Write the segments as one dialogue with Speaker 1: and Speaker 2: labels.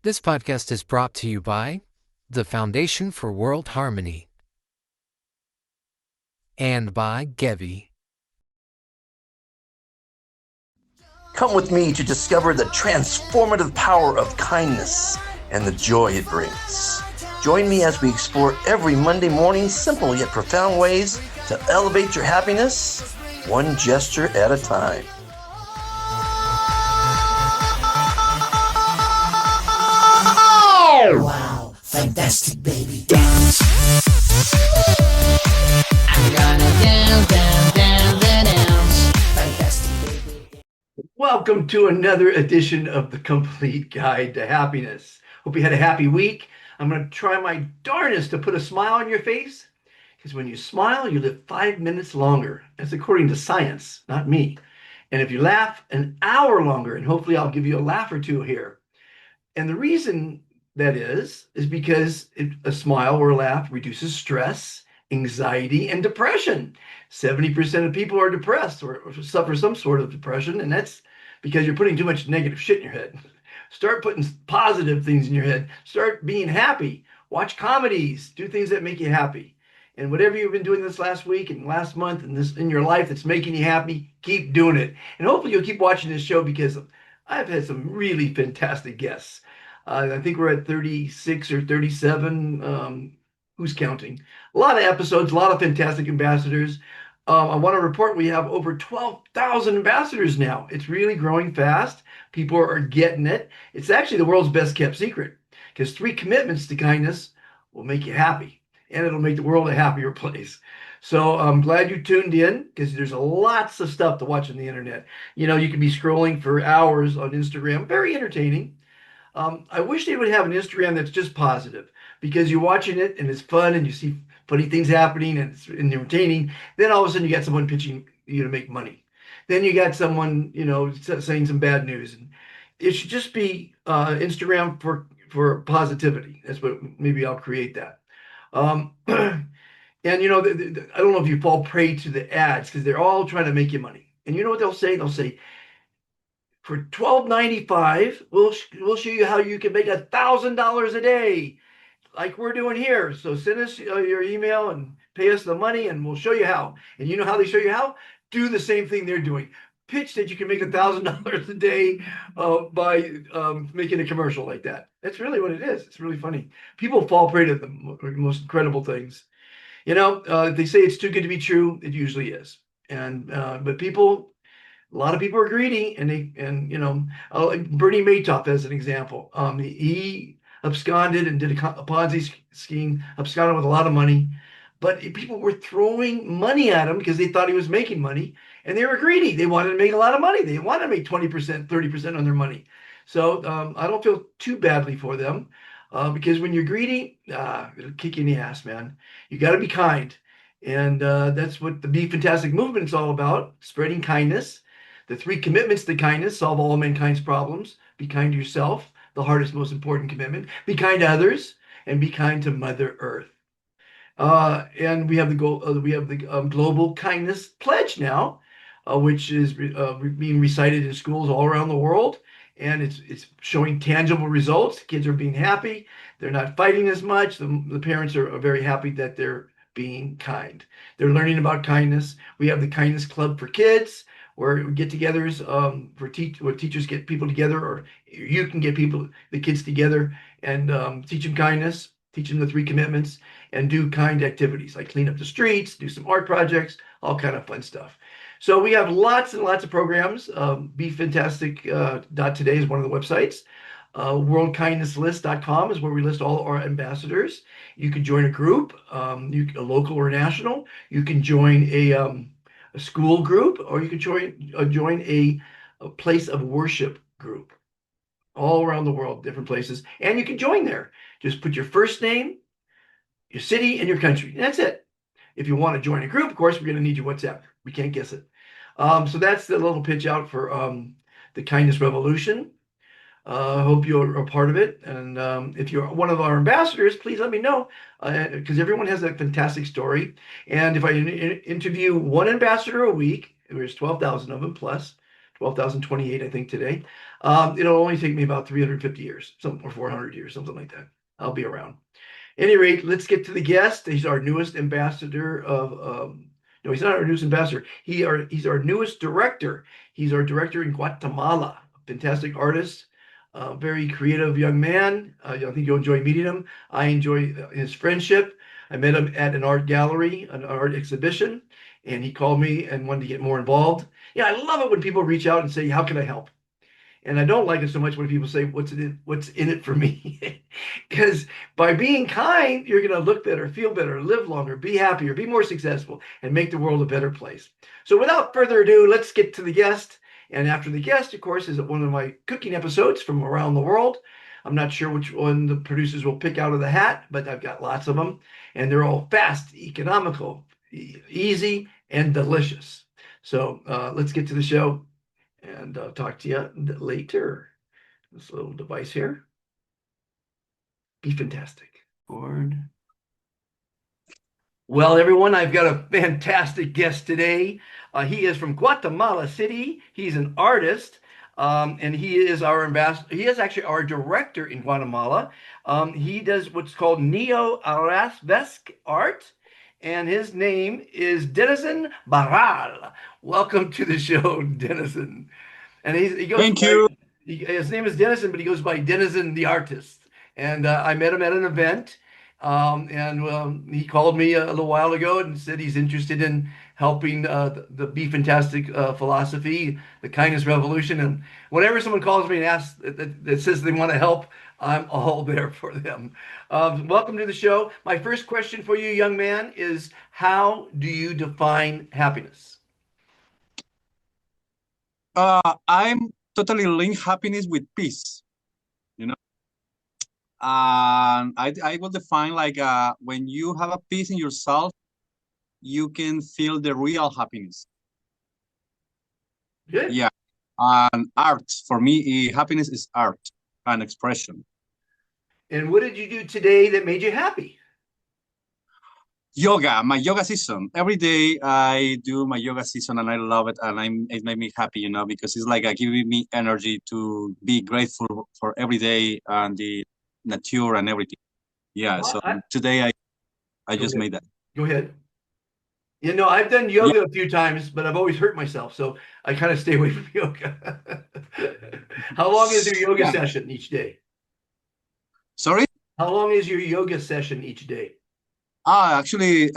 Speaker 1: This podcast is brought to you by the Foundation for World Harmony and by Gevi.
Speaker 2: Come with me to discover the transformative power of kindness and the joy it brings. Join me as we explore every Monday morning simple yet profound ways to elevate your happiness, one gesture at a time.
Speaker 3: Wow, fantastic baby, dance. I'm gonna dance. Fantastic baby.
Speaker 4: Welcome to another edition of the Complete Guide to Happiness. Hope you had a happy week. I'm going to try my darnest to put a smile on your face, because when you smile, you live 5 minutes longer. That's according to science, not me. And if you laugh, an hour longer, and hopefully I'll give you a laugh or two here. And the reason that is because a smile or a laugh reduces stress, anxiety, and depression. 70% of people are depressed or suffer some sort of depression, and that's because you're putting too much negative shit in your head. Start putting positive things in your head. Start being happy. Watch comedies. Do things that make you happy. And whatever you've been doing this last week and last month and this in your life that's making you happy, keep doing it. And hopefully you'll keep watching this show, because I've had some really fantastic guests. I think we're at 36 or 37. Who's counting? A lot of episodes, a lot of fantastic ambassadors. I want to report we have over 12,000 ambassadors now. It's really growing fast. People are getting it. It's actually the world's best kept secret, because 3 commitments to kindness will make you happy, and it'll make the world a happier place. So I'm glad you tuned in, because there's lots of stuff to watch on the internet. You know, you can be scrolling for hours on Instagram. Very entertaining. I wish they would have an Instagram that's just positive, because you're watching it and it's fun and you see funny things happening and it's entertaining. Then all of a sudden you got someone pitching you to make money. Then you got someone, saying some bad news. And it should just be Instagram for positivity. That's what, maybe I'll create that. And I don't know if you fall prey to the ads, because they're all trying to make you money. And you know what they'll say? They'll say, for $12.95, we'll show you how you can make $1,000 a day, like we're doing here. So send us your email and pay us the money, and we'll show you how. And you know how they show you how? Do the same thing they're doing. Pitch that you can make $1,000 a day by making a commercial like that. That's really what it is. It's really funny. People fall prey to the most incredible things. They say it's too good to be true. It usually is. But a lot of people are greedy, like Bernie Madoff as an example. He absconded and did a Ponzi scheme, absconded with a lot of money, but people were throwing money at him because they thought he was making money, and they were greedy. They wanted to make a lot of money. They wanted to make 20%, 30% on their money. So I don't feel too badly for them, because when you're greedy, it'll kick you in the ass, man. You got to be kind. And that's what the Be Fantastic movement is all about, spreading kindness. The 3 commitments to kindness: solve all mankind's problems, be kind to yourself, the hardest, most important commitment, be kind to others, and be kind to Mother Earth. And we have the goal. We have the Global Kindness Pledge now, which is being recited in schools all around the world, and it's showing tangible results. Kids are being happy. They're not fighting as much. The parents are very happy that they're being kind. They're learning about kindness. We have the Kindness Club for kids, where get-togethers where teachers get people together, or you can get the kids together, and teach them kindness, teach them the 3 commitments, and do kind activities like clean up the streets, do some art projects, all kind of fun stuff. So we have lots and lots of programs. Befantastic.Today is one of the websites. Worldkindnesslist.com is where we list all our ambassadors. You can join a group, a local or national. You can join a school group, or you can join a place of worship group all around the world, different places. And you can join there. Just put your first name, your city, and your country. And that's it. If you want to join a group, of course, we're going to need your WhatsApp. We can't guess it. So that's the little pitch out for the Kindness Revolution. Hope you're a part of it. And if you're one of our ambassadors, please let me know, because everyone has a fantastic story. And if I interview one ambassador a week, there's 12,000 of them plus 12,028, I think, today. It'll only take me about 350 years, something, or 400 years, something like that. I'll be around. At any rate, let's get to the guest. He's our newest ambassador of, no, he's not our newest ambassador. He's our newest director. He's our director in Guatemala, a fantastic artist, very creative young man. I think you'll enjoy meeting him. I enjoy his friendship. I met him at an art gallery, an art exhibition, and he called me and wanted to get more involved. Yeah, I love it when people reach out and say, "How can I help?" And I don't like it so much when people say, what's in it for me? Because by being kind, you're going to look better, feel better, live longer, be happier, be more successful, and make the world a better place. So without further ado, let's get to the guest. And after the guest, of course, is one of my cooking episodes from around the world. I'm not sure which one the producers will pick out of the hat, but I've got lots of them. And they're all fast, economical, easy, and delicious. So let's get to the show. And I'll talk to you later. This little device here. Be fantastic. Board. Well, everyone, I've got a fantastic guest today. He is from Guatemala City. He's an artist, and he is our ambassador. He is actually our director in Guatemala. He does what's called neo-arabesque art, and his name is Dennison Baral. Welcome to the show, Dennison. And he goes.
Speaker 5: Thank you.
Speaker 4: His name is Dennison, but he goes by Dennison the artist. And I met him at an event, and he called me a little while ago and said he's interested in helping the Be Fantastic philosophy, the kindness revolution. And whenever someone calls me and asks that says they want to help, I'm all there for them. Welcome to the show. My first question for you, young man, is how do you define happiness?
Speaker 5: I'm totally link happiness with peace, you know. I will define like when you have a peace in yourself, you can feel the real happiness.
Speaker 4: Good.
Speaker 5: Yeah. And art, for me, happiness is art and expression.
Speaker 4: And what did you do today that made you happy?
Speaker 5: Yoga, my yoga season. Every day I do my yoga season and I love it, and it made me happy, you know, because it's like giving me energy to be grateful for every day and the nature and everything. Yeah,
Speaker 4: Well,
Speaker 5: so today I just
Speaker 4: ahead.
Speaker 5: made that.
Speaker 4: Go ahead. You know, I've done yoga a few times, but I've always hurt myself, so I kind of stay away from yoga. How long is your yoga session each day?
Speaker 5: Sorry?
Speaker 4: How long is your yoga session each day?
Speaker 5: Actually,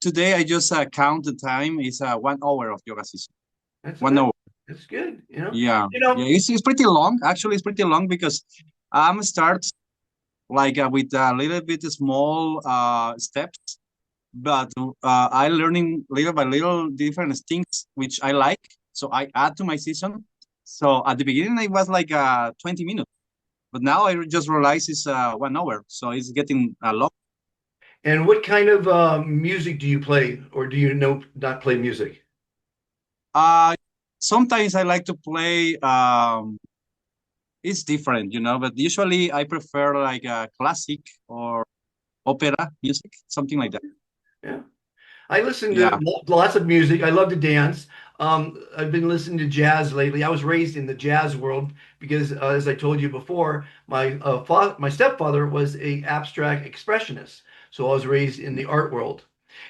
Speaker 5: today I just count the time. It's 1 hour of yoga session.
Speaker 4: That's
Speaker 5: 1
Speaker 4: good.
Speaker 5: hour.
Speaker 4: That's good. You know.
Speaker 5: Yeah.
Speaker 4: You know.
Speaker 5: Yeah. It's pretty long. Actually, it's pretty long because I'm start like with a little bit small steps, but I learning little by little different things which I like. So I add to my season. So at the beginning it was like 20 minutes, but now I just realize it's 1 hour. So it's getting long.
Speaker 4: And what kind of music do you play, or do you not play music?
Speaker 5: Sometimes I like to play. It's different, you know, but usually I prefer like classic or opera music, something like that.
Speaker 4: Yeah. I listen to
Speaker 5: Yeah.
Speaker 4: lots of music. I love to dance. I've been listening to jazz lately. I was raised in the jazz world because, as I told you before, my stepfather was a abstract expressionist. So I was raised in the art world.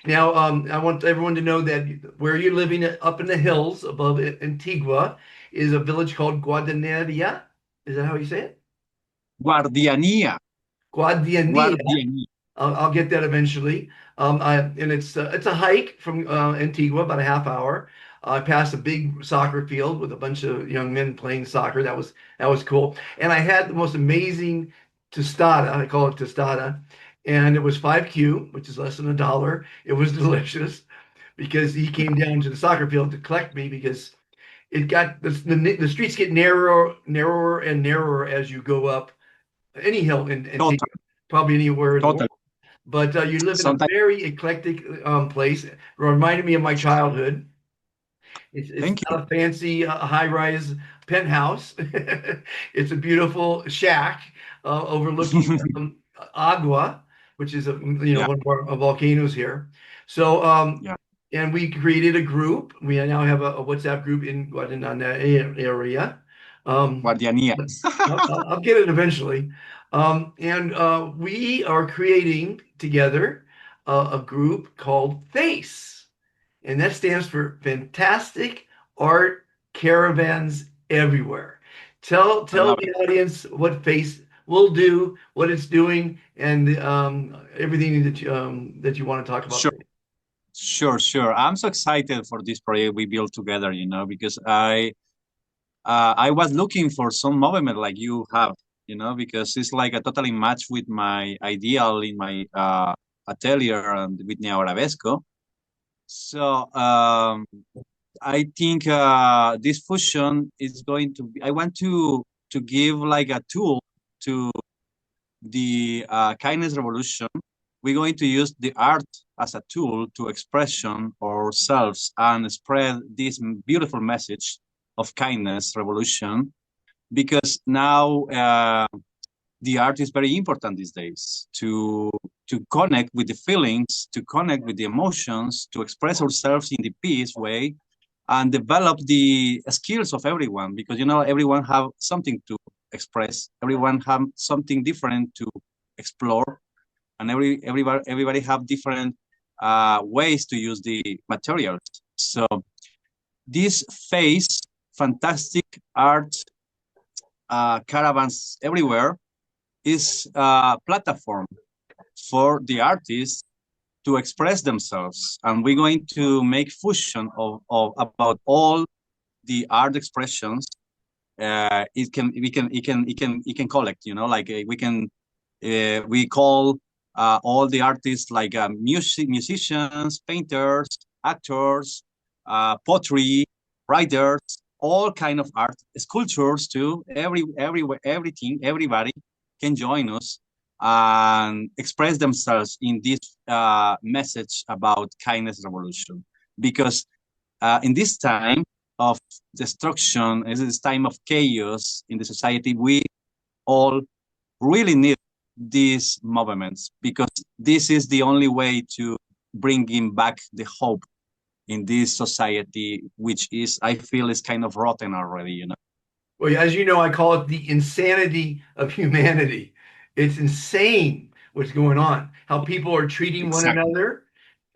Speaker 4: Now, I want everyone to know that where you're living up in the hills above Antigua is a village called Guadalajara. Is that how you say it?
Speaker 5: Guardiania.
Speaker 4: Guadianilla.
Speaker 5: Guardiania.
Speaker 4: I'll get that eventually. And it's a hike from Antigua, about a half hour. I passed a big soccer field with a bunch of young men playing soccer. That was cool. And I had the most amazing tostada. I call it tostada, and it was 5Q, which is less than $1. It was delicious because he came down to the soccer field to collect me because it got the streets get narrower and narrower as you go up any hill in Antigua, probably anywhere in the world. But you live in a very eclectic place. It reminded me of my childhood. It's not a fancy high-rise penthouse. It's a beautiful shack overlooking Agua, which is one of our volcanoes here. So and we created a group. We now have a WhatsApp group in Guatemala area. Um,
Speaker 5: Guardianía.
Speaker 4: I'll get it eventually. And we are creating together a group called FACE, and that stands for Fantastic Art Caravans Everywhere.
Speaker 5: I
Speaker 4: Tell
Speaker 5: love
Speaker 4: the
Speaker 5: it.
Speaker 4: audience what FACE will do, what it's doing, and everything that you want to talk about.
Speaker 5: Sure, sure. I'm so excited for this project we built together, because I was looking for some movement like you have, because it's like a totally match with my ideal in my atelier and with Neo Arabesco. So I think this fusion is going to be, I want to give like a tool to the kindness revolution. We're going to use the art as a tool to expression ourselves and spread this beautiful message of kindness revolution, because now the art is very important these days to connect with the feelings, to connect with the emotions, to express ourselves in the peace way, and develop the skills of everyone, because everyone have something to express, everyone have something different to explore, and everybody have different ways to use the materials. So this phase, fantastic art caravans everywhere, is a platform for the artists to express themselves, and we're going to make fusion of about all the art expressions. It can collect, like we call all the artists like musicians, painters, actors, pottery, writers, all kind of art, sculptures too. Everything, everybody can join us and express themselves in this message about kindness revolution. Because in this time of destruction, in this time of chaos in the society, we all really need these movements, because this is the only way to bringing back the hope in this society, which is, I feel, is kind of rotten already.
Speaker 4: Well, as you know, I call it the insanity of humanity. It's insane what's going on, how people are treating one
Speaker 5: Exactly.
Speaker 4: another,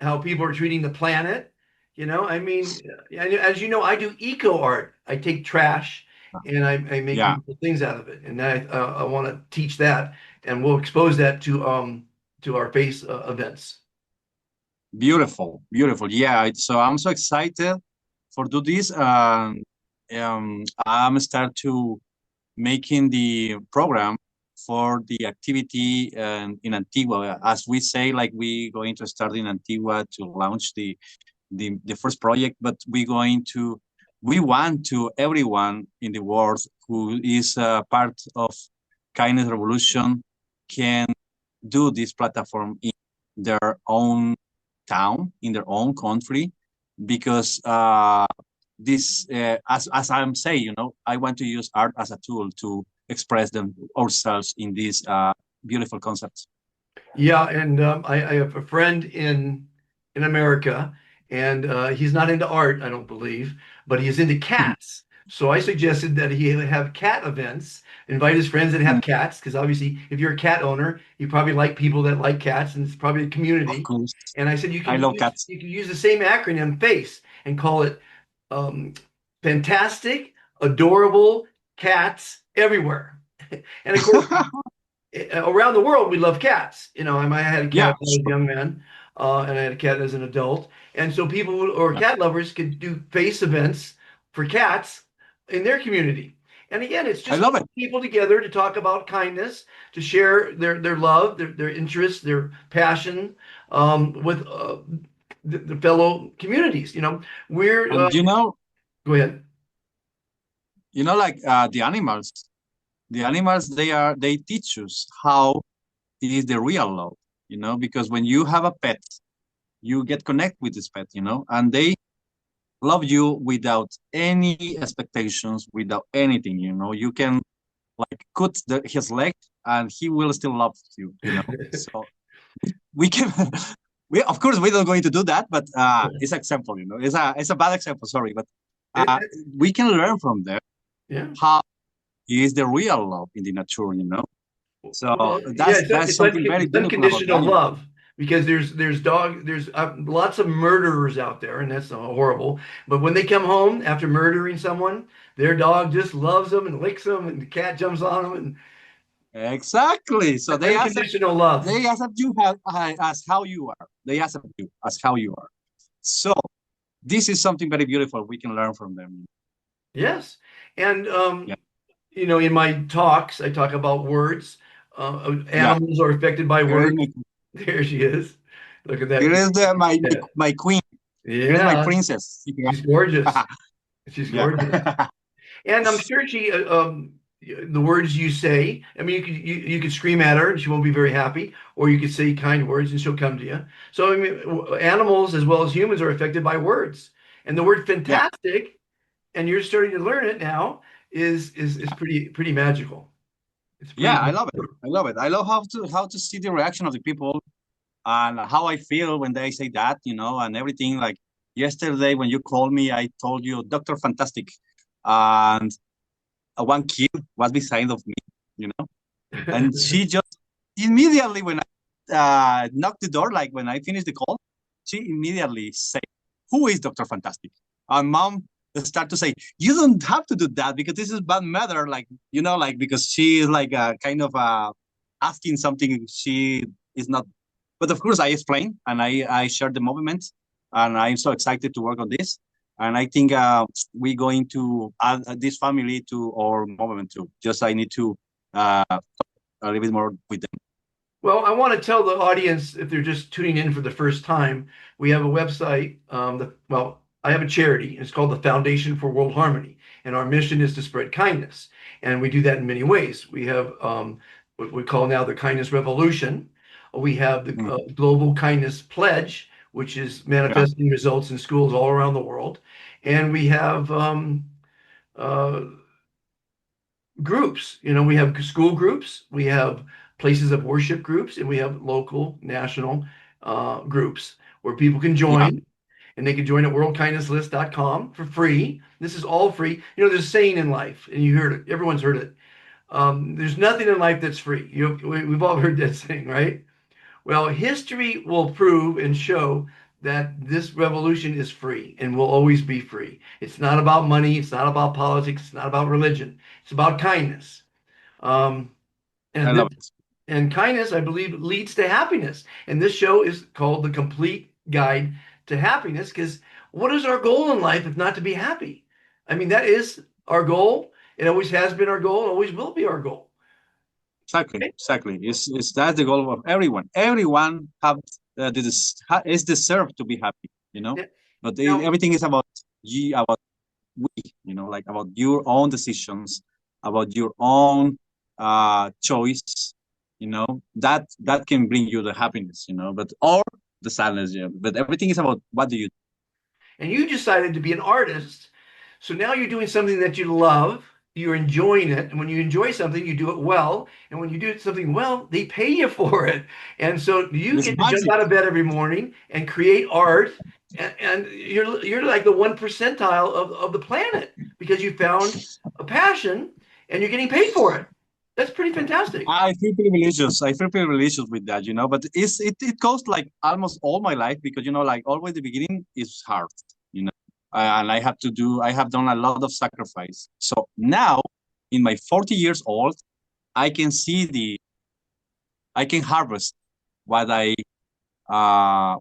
Speaker 4: how people are treating the planet. I mean, as you know, I do eco art. I take trash and I make
Speaker 5: Yeah.
Speaker 4: beautiful things out of it. And I want to teach that, and we'll expose that to our face events.
Speaker 5: Beautiful, beautiful. Yeah, so I'm so excited for do this. I'm start to making the program for the activity in Antigua. As we say, like we going to start in Antigua to launch the first project, but we want to everyone in the world who is part of Kindness Revolution can do this platform in their own town, in their own country, because this, as I'm saying, I want to use art as a tool to express them ourselves in these beautiful concepts.
Speaker 4: Yeah, and I have a friend in America, and he's not into art, I don't believe, but he is into cats. So I suggested that he have cat events, invite his friends that have cats, because obviously, if you're a cat owner, you probably like people that like cats, and it's probably a
Speaker 5: Of
Speaker 4: community.
Speaker 5: course,
Speaker 4: And I said
Speaker 5: I love cats.
Speaker 4: you can use the same acronym FACE and call it um, fantastic, adorable cats everywhere. And of course, around the world, we love cats. I had a
Speaker 5: Yeah,
Speaker 4: cat when I was a young man, and I had a cat as an adult. And so people who are cat lovers could do face events for cats in their community. And again, it's
Speaker 5: I
Speaker 4: just
Speaker 5: love it.
Speaker 4: people together to talk about kindness, to share their love, their interests, their passion with the fellow communities. We're
Speaker 5: And
Speaker 4: go ahead.
Speaker 5: like the animals, they teach us how is the real love, because when you have a pet, you get connect with this pet, and they love you without any expectations, without anything, you can like cut his leg and he will still love you, so we can of course we're not going to do that, but it's an example, it's a bad example, sorry, but we can learn from there how is the real love in the nature, So
Speaker 4: Well,
Speaker 5: that's
Speaker 4: it's
Speaker 5: something very
Speaker 4: it's
Speaker 5: beautiful about
Speaker 4: unconditional
Speaker 5: animals.
Speaker 4: love, because there's lots of murderers out there, and that's horrible. But when they come home after murdering someone, their dog just loves them and licks them, and the cat jumps on them, and
Speaker 5: Exactly. So
Speaker 4: unconditional love.
Speaker 5: they accept you as how you are. They accept you as how you are. So this is something very beautiful. We can learn from them.
Speaker 4: Yes, and
Speaker 5: Yeah.
Speaker 4: in my talks, I talk about words.
Speaker 5: Yeah.
Speaker 4: Animals are affected by
Speaker 5: Here is
Speaker 4: words.
Speaker 5: my,
Speaker 4: There she is. Look at that.
Speaker 5: here is
Speaker 4: Yeah.
Speaker 5: my queen. Here is my
Speaker 4: Yeah,
Speaker 5: princess.
Speaker 4: she's gorgeous. She's
Speaker 5: Yeah.
Speaker 4: gorgeous. And I'm sure the words you say, I mean, you could scream at her and she won't be very happy, or you could say kind words and she'll come to you. So I mean, animals as well as humans are affected by words. And the word
Speaker 5: Yeah.
Speaker 4: fantastic, and you're starting to learn it now, is pretty magical. It's pretty
Speaker 5: Yeah, I love it. I love it. I love how to see the reaction of the people and how I feel when they say that, and everything. Like yesterday when you called me, I told you Dr. Fantastic, and one kid was beside of me, and she just immediately when I knocked the door, like when I finished the call, she immediately said, "Who is Dr. Fantastic?" And mom start to say, "You don't have to do that because this is bad mother." Like like because she is like kind of asking something she is not. But of course, I explain and I share the movement, and I'm so excited to work on this. And I think we're going to add this family to our movement too. Just I need to talk a little bit more with them.
Speaker 4: Well, I want to tell the audience, if they're just tuning in for the first time, we have a website. I have a charity. It's called the Foundation for World Harmony, and our mission is to spread kindness. And we do that in many ways. We have what we call now the Kindness Revolution. We have the Global Kindness Pledge, which is manifesting results in schools all around the world. And we have uh, groups. We have school groups, we have places of worship groups, and we have local, national groups where people can
Speaker 5: Yeah,
Speaker 4: join. And they can join at worldkindnesslist.com for free. This is all free. There's a saying in life, and you heard it. Everyone's heard it. There's nothing in life that's free. We've all heard that saying, right? Well, history will prove and show that this revolution is free and will always be free. It's not about money. It's not about politics. It's not about religion. It's about kindness. Um,
Speaker 5: I
Speaker 4: and
Speaker 5: love
Speaker 4: this,
Speaker 5: it.
Speaker 4: and kindness, I believe, leads to happiness. And this show is called The Complete Guide to Happiness, because what is our goal in life if not to be happy? I mean, that is our goal. It always has been our goal. It always will be our goal.
Speaker 5: Exactly,
Speaker 4: Okay?
Speaker 5: exactly. It's that's the goal of everyone. Everyone is deserved to be happy,
Speaker 4: Yeah.
Speaker 5: But
Speaker 4: Now,
Speaker 5: everything is about you, about we, like about your own decisions, about your own choice, that can bring you the happiness, but or the sadness, yeah. But everything is about what do you do.
Speaker 4: and you decided to be an artist. So now you're doing something that you love, you're enjoying it. And when you enjoy something, you do it well. And when you do something well, they pay you for it. And so you
Speaker 5: It's
Speaker 4: get to jump
Speaker 5: magic.
Speaker 4: out of bed every morning and create art. And you're like the 1 percentile of the planet, because you found a passion and you're getting paid for it. That's pretty fantastic.
Speaker 5: I feel privilegious. I feel privilegious with that, But it goes like almost all my life because like always the beginning is hard, you know. And I have done a lot of sacrifice. So now, in my 40 years old, I can I can harvest what how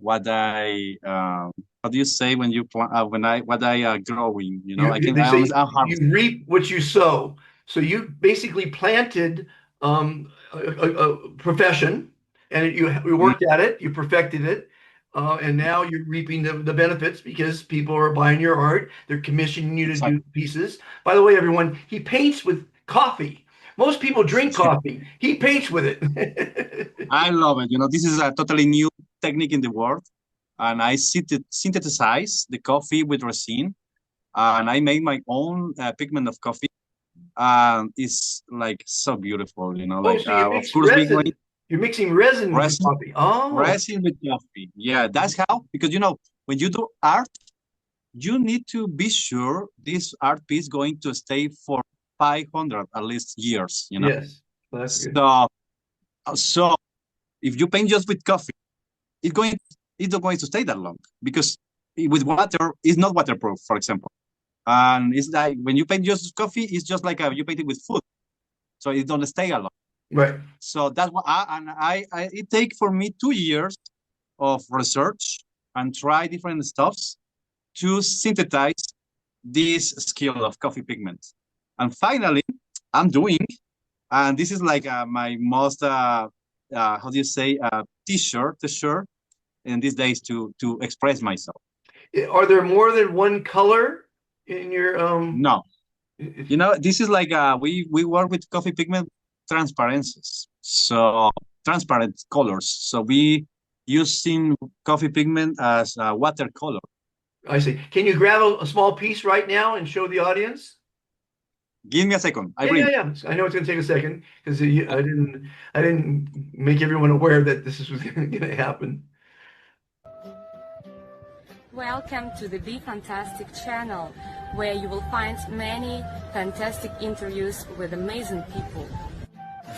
Speaker 5: do you say when you plant when I what I growing, I can
Speaker 4: They say
Speaker 5: I'm
Speaker 4: you
Speaker 5: harvesting.
Speaker 4: reap what you sow. So you basically planted a profession, and you
Speaker 5: Mm,
Speaker 4: worked at it, you perfected it, and now you're reaping the benefits because people are buying your art. They're commissioning you to do
Speaker 5: exactly.
Speaker 4: pieces. By the way, everyone, he paints with coffee. Most people drink coffee. He paints with it.
Speaker 5: I love it. This is a totally new technique in the world. And I synthesize the coffee with resin. And I make my own pigment of coffee. And it's like so beautiful,
Speaker 4: Oh,
Speaker 5: like,
Speaker 4: so you
Speaker 5: of
Speaker 4: mix
Speaker 5: course, we're going,
Speaker 4: resin. You're mixing resin with
Speaker 5: Resin,
Speaker 4: coffee. Oh,
Speaker 5: resin with coffee. Yeah, that's how, because when you do art, you need to be sure this art piece going to stay for 500 at least years,
Speaker 4: yes. Well, that's good.
Speaker 5: So if you paint just with coffee, it's not going to stay that long, because with water, it's not waterproof, for example. And it's like when you paint just coffee, it's just like you paint it with food, so it don't stay a lot.
Speaker 4: Right.
Speaker 5: So that's what it take for me 2 years of research and try different stuffs to synthesize this skill of coffee pigments. And finally, I'm doing, and this is like my most how do you say, t-shirt in these days to express myself.
Speaker 4: Are there more than one color in your
Speaker 5: No, this is like we work with coffee pigment transparencies, so transparent colors. So we using coffee pigment as watercolor.
Speaker 4: I see. Can you grab a small piece right now and show the audience?
Speaker 5: Give me a second. I
Speaker 4: Yeah,
Speaker 5: bring.
Speaker 4: yeah. I know it's going to take a second because I didn't make everyone aware that this was going to happen.
Speaker 6: Welcome to the Be Fantastic channel, where you will find many fantastic interviews with amazing people.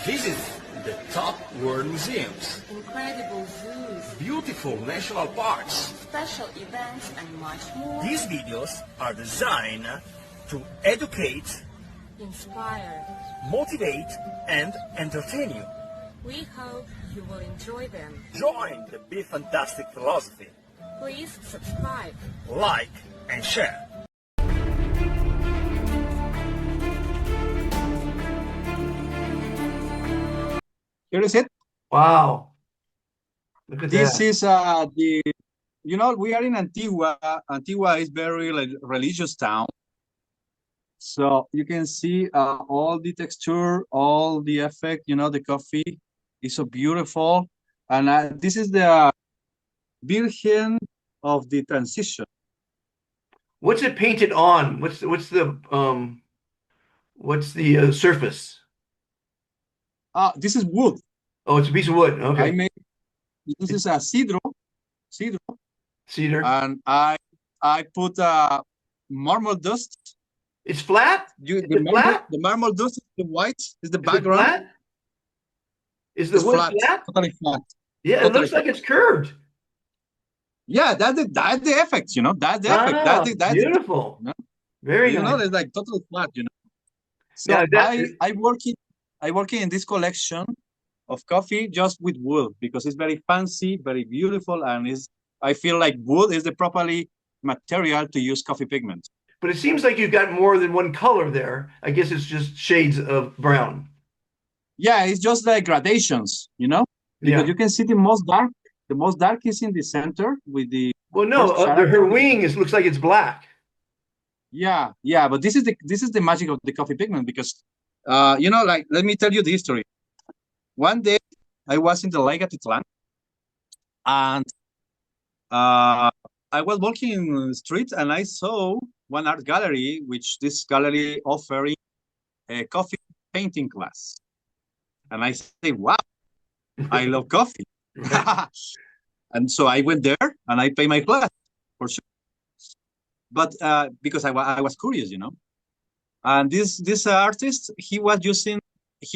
Speaker 7: Visit the top world museums,
Speaker 6: Incredible zoos,
Speaker 7: beautiful national parks.
Speaker 6: special events, and much more.
Speaker 7: These videos are designed to educate,
Speaker 6: Inspire.
Speaker 7: motivate, and entertain you.
Speaker 6: We hope you will enjoy them.
Speaker 7: Join the Be Fantastic philosophy.
Speaker 6: Please subscribe.
Speaker 7: Like and share.
Speaker 5: Here is it.
Speaker 4: Wow. Look at
Speaker 5: This
Speaker 4: that.
Speaker 5: is we are in Antigua. Antigua is very religious town. So you can see all the texture, all the effect, the coffee is so beautiful. And this is the Virgin of the Transition.
Speaker 4: What's it painted on? What's the surface?
Speaker 5: This is wood.
Speaker 4: Oh, it's a piece of wood. Okay.
Speaker 5: This is a cedro,
Speaker 4: Cedar.
Speaker 5: and I put marble dust.
Speaker 4: It's flat?
Speaker 5: The marble dust is the white, is the
Speaker 4: Is it
Speaker 5: background.
Speaker 4: flat? Is the
Speaker 5: It's
Speaker 4: wood
Speaker 5: flat,
Speaker 4: flat?
Speaker 5: totally flat.
Speaker 4: Yeah, it
Speaker 5: Totally
Speaker 4: looks like it's curved.
Speaker 5: Yeah, that's the effect, That's the effect. That's
Speaker 4: Beautiful.
Speaker 5: No?
Speaker 4: Very nice.
Speaker 5: It's like totally flat, So
Speaker 4: Yeah,
Speaker 5: I working in this collection of coffee just with wood, because it's very fancy, very beautiful, and I feel like wood is the properly material to use coffee pigment.
Speaker 4: But it seems like you've got more than one color there. I guess it's just shades of brown.
Speaker 5: Yeah, it's just like gradations, Because
Speaker 4: Yeah.
Speaker 5: you can see the most dark. The most dark is in the center with the.
Speaker 4: Well, no,
Speaker 5: first
Speaker 4: her
Speaker 5: character.
Speaker 4: wing looks like it's black.
Speaker 5: Yeah, but this is the magic of the coffee pigment, because let me tell you the history. One day I was in the lake at Atitlan, and I was walking in the street, and I saw one art gallery, which this gallery offering a coffee painting class. And I say, wow, I love coffee. And so I went there and I paid my class for sure. But because I was curious, And this artist, he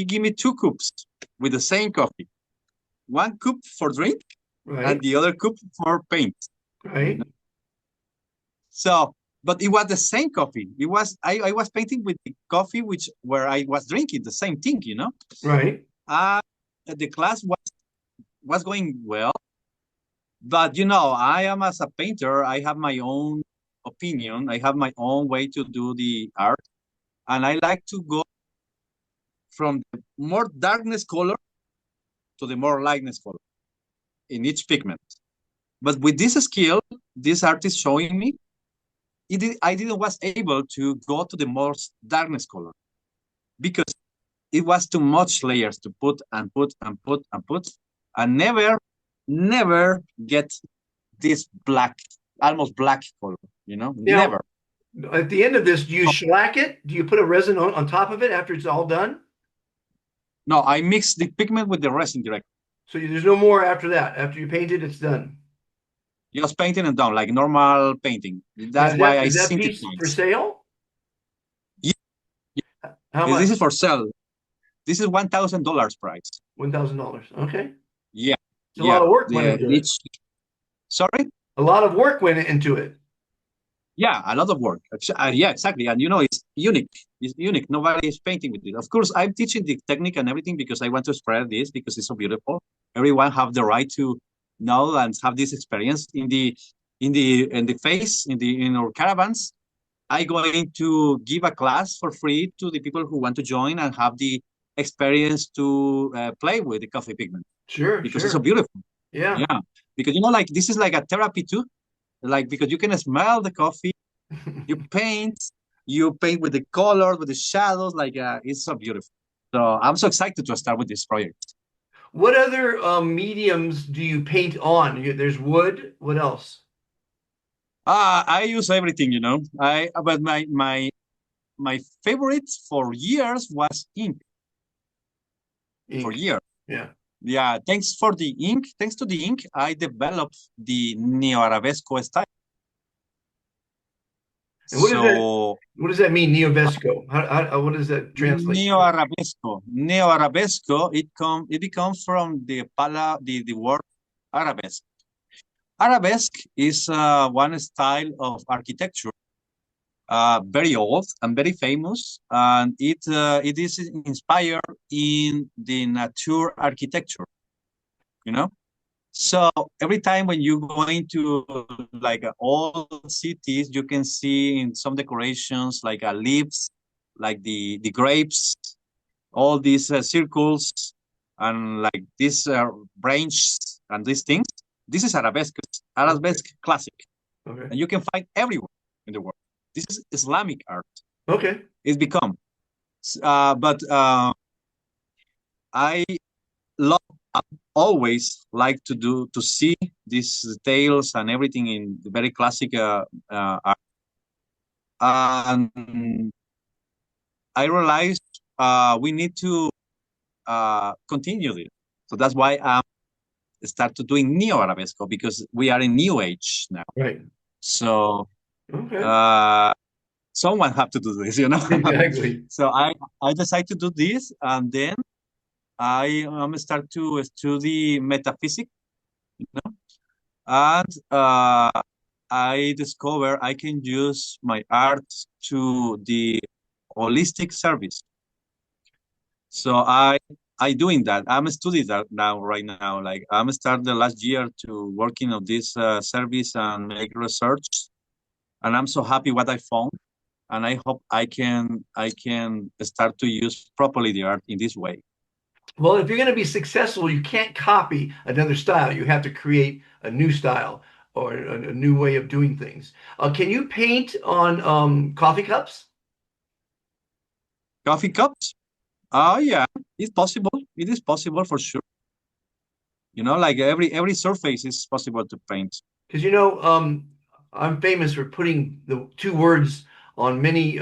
Speaker 5: gave me 2 cups with the same coffee. 1 cup for drink,
Speaker 4: Right.
Speaker 5: and the other cup for paint.
Speaker 4: Right.
Speaker 5: So, but it was the same coffee. I was painting with the coffee where I was drinking the same thing,
Speaker 4: Right.
Speaker 5: The class was going well, but I am, as a painter, I have my own opinion. I have my own way to do the art, and I like to go from the more darkness color to the more lightness color in each pigment. But with this skill, this artist showing me, I didn't was able to go to the most darkness color, because it was too much layers to put and put and put and put, and never get this black, almost black color, never.
Speaker 4: At the end of this, do you shellac it? Do you put a resin on top of it after it's all done?
Speaker 5: No, I mix the pigment with the resin directly.
Speaker 4: So there's no more after that. After you paint it, it's done.
Speaker 5: Just painting and done, like normal painting.
Speaker 4: Now,
Speaker 5: That's why I
Speaker 4: is that piece for
Speaker 5: synthesize.
Speaker 4: sale?
Speaker 5: Yeah,
Speaker 4: How
Speaker 5: this
Speaker 4: much?
Speaker 5: is for sale. This is $1,000 price.
Speaker 4: $1,000. Okay.
Speaker 5: Yeah,
Speaker 4: It's a lot
Speaker 5: yeah.
Speaker 4: of work went
Speaker 5: The
Speaker 4: into it.
Speaker 5: each. Sorry.
Speaker 4: A lot of work went into it.
Speaker 5: Yeah, a lot of work. Yeah, exactly. And it's unique. It's unique. Nobody is painting with it. Of course, I'm teaching the technique and everything because I want to spread this because it's so beautiful. Everyone have the right to know and have this experience in our caravans. I going to give a class for free to the people who want to join and have the experience to play with the coffee pigment
Speaker 4: Sure,
Speaker 5: because it's so
Speaker 4: sure.
Speaker 5: beautiful.
Speaker 4: Yeah.
Speaker 5: Yeah, because like this is like a therapy too. Like because you can smell the coffee, you paint with the colors, with the shadows. Like it's so beautiful. So I'm so excited to start with this project.
Speaker 4: What other mediums do you paint on? There's wood. What else?
Speaker 5: I use everything. But my favorite for years was ink. For
Speaker 4: Ink.
Speaker 5: years.
Speaker 4: Yeah.
Speaker 5: Yeah, thanks to the ink, I developed the neo-arabesco style.
Speaker 4: And
Speaker 5: So
Speaker 4: what does that mean, Neovesco? What does that translate to?
Speaker 5: neo-arabesco, it comes from the word arabesque. Arabesque is one style of architecture, very old and very famous, and it is inspired in the nature architecture. You know. So every time when you go into like old cities, you can see in some decorations like leaves, like the grapes, all these circles, and like these branches and these things. This is arabesque classic,
Speaker 4: Okay.
Speaker 5: and you can find everywhere in the world. This is Islamic art.
Speaker 4: Okay.
Speaker 5: It's become, but I love always like to see these details and everything in the very classic art. And I realized we need to continue this. So that's why I started doing neo arabesco because we are in new age now.
Speaker 4: Right.
Speaker 5: So
Speaker 4: Okay.
Speaker 5: someone have to do this,
Speaker 4: Exactly.
Speaker 5: So I decided to do this, and then I start to study metaphysics, and I discover I can use my art to the holistic service. So I doing that. I'm studying that now right now. Like I'm started the last year to working on this service and make research, and I'm so happy what I found, and I hope I can start to use properly the art in this way.
Speaker 4: Well, if you're going to be successful, you can't copy another style. You have to create a new style or a new way of doing things. Can you paint on coffee cups?
Speaker 5: Coffee cups? Oh yeah, it's possible. It is possible for sure. Like every surface is possible to paint.
Speaker 4: Because I'm famous for putting the two words on many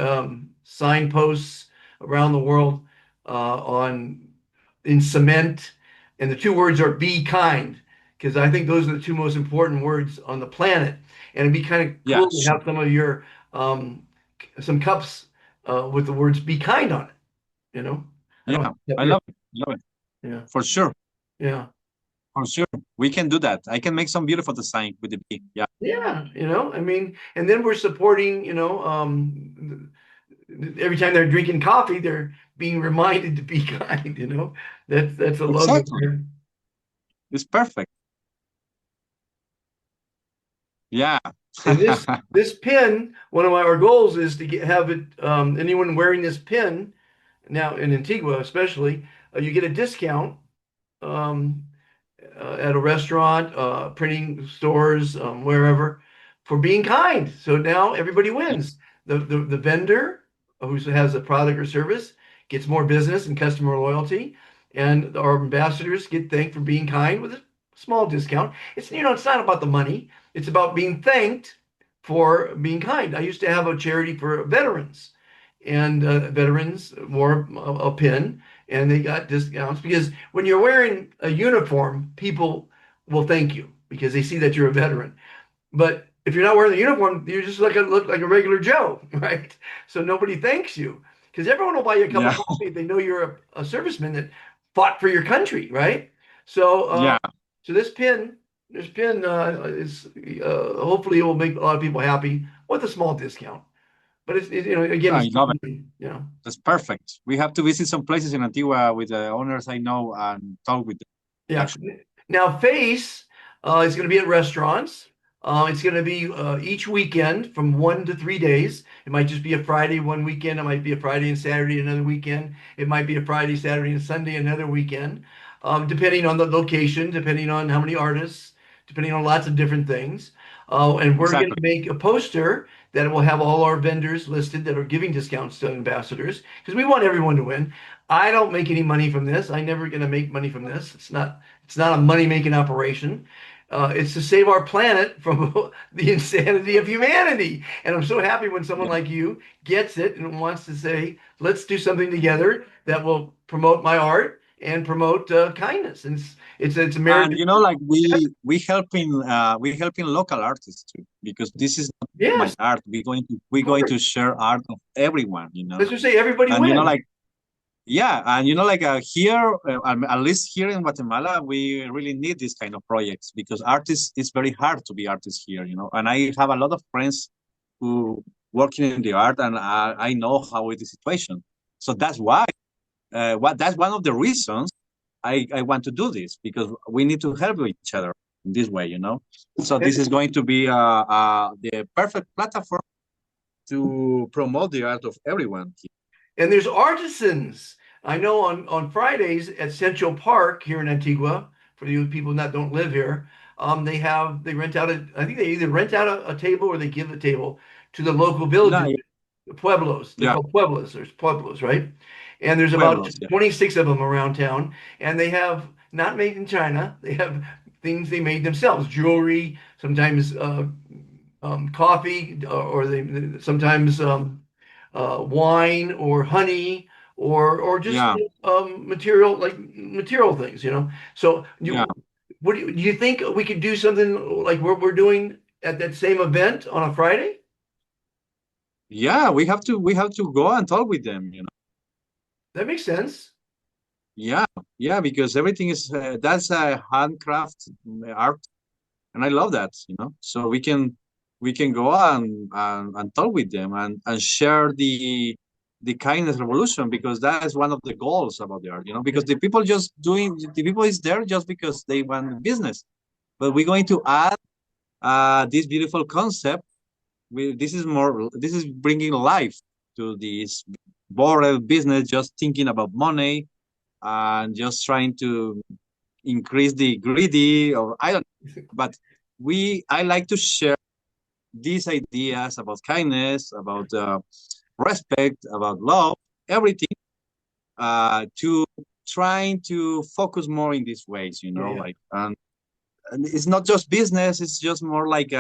Speaker 4: signposts around the world on in cement, and the two words are "be kind," because I think those are the two most important words on the planet. And it'd be kind of
Speaker 5: Yeah,
Speaker 4: cool to have some of your some cups with the words "be kind" on it. You know, I don't
Speaker 5: yeah.
Speaker 4: have
Speaker 5: I
Speaker 4: your,
Speaker 5: love it. Love it.
Speaker 4: yeah,
Speaker 5: For sure.
Speaker 4: yeah.
Speaker 5: For sure. We can do that. I can make some beautiful design with the bee. Yeah.
Speaker 4: Yeah, I mean, and then we're supporting, every time they're drinking coffee, they're being reminded to be kind, That's a lovely
Speaker 5: Exactly.
Speaker 4: part.
Speaker 5: It's perfect. Yeah.
Speaker 4: And this pin, one of our goals is to have it, anyone wearing this pin now in Antigua, especially, you get a discount um, at a restaurant, printing stores, wherever, for being kind. So now everybody wins. The vendor who has a product or service gets more business and customer loyalty, and our ambassadors get thanked for being kind with a small discount. It's not about the money. It's about being thanked for being kind. I used to have a charity for veterans, and veterans wore a pin, and they got discounts because when you're wearing a uniform, people will thank you because they see that you're a veteran. But if you're not wearing the uniform, you just look like a regular Joe, right? So nobody thanks you because everyone will buy you a cup of
Speaker 5: Yeah,
Speaker 4: coffee if they know you're a serviceman that fought for your country, right? So,
Speaker 5: yeah.
Speaker 4: so this pin is hopefully it will make a lot of people happy with a small discount. But it's again,
Speaker 5: I
Speaker 4: it's
Speaker 5: love it.
Speaker 4: you know.
Speaker 5: That's perfect. We have to visit some places in Antigua with the owners I know and talk with them.
Speaker 4: Yeah.
Speaker 5: Actually,
Speaker 4: Now, Face is going to be at restaurants. It's going to be each weekend from 1 to 3 days. It might just be a Friday one weekend. It might be a Friday and Saturday another weekend. It might be a Friday, Saturday, and Sunday another weekend, depending on the location, depending on how many artists, depending on lots of different things. And we're going
Speaker 5: exactly.
Speaker 4: to make a poster that will have all our vendors listed that are giving discounts to ambassadors because we want everyone to win. I don't make any money from this. I'm never going to make money from this. It's not a money-making operation. It's to save our planet from the insanity of humanity. And I'm so happy when someone
Speaker 5: Yeah.
Speaker 4: like you gets it and wants to say, let's do something together that will promote my art and promote kindness. And it's a merit.
Speaker 5: And like we helping local artists too, because this is not my
Speaker 4: Yes,
Speaker 5: art. We're
Speaker 4: of
Speaker 5: going
Speaker 4: course.
Speaker 5: to share art of everyone.
Speaker 4: Let's just say everybody
Speaker 5: And
Speaker 4: wins.
Speaker 5: like yeah, and like here, at least here in Guatemala, we really need this kind of projects because artists, it's very hard to be artists here. And I have a lot of friends who working in the art, and I know how is the situation. So that's why, that's one of the reasons I want to do this because we need to help each other in this way. So this is going to be the perfect platform to promote the art of everyone.
Speaker 4: And there's artisans. I know on Fridays at Central Park here in Antigua, for you people that don't live here, they rent out I think they either rent out a table or they give a table to the local
Speaker 5: No,
Speaker 4: villages, pueblos. They're
Speaker 5: yeah,
Speaker 4: called pueblos. There's pueblos, right? And there's about
Speaker 5: pueblos, yeah,
Speaker 4: 26 of them around town, and they have not made in China. They have things they made themselves, jewelry, sometimes coffee, or they sometimes wine or honey or just
Speaker 5: yeah,
Speaker 4: material things. So
Speaker 5: yeah.
Speaker 4: do you think we could do something like what we're doing at that same event on a Friday?
Speaker 5: Yeah, we have to go and talk with them.
Speaker 4: That makes sense.
Speaker 5: Yeah, yeah, because everything is that's a handcraft art, and I love that. So we can go and talk with them and share the kindness revolution because that is one of the goals about the art. Because the people is there just because they want business, but we're going to add this beautiful concept. This is bringing life to this bored business, just thinking about money and just trying to increase the greedy, or I don't, but I like to share these ideas about kindness, about respect, about love, everything, to trying to focus more in these ways,
Speaker 4: Yeah.
Speaker 5: like, and it's not just business, it's just more like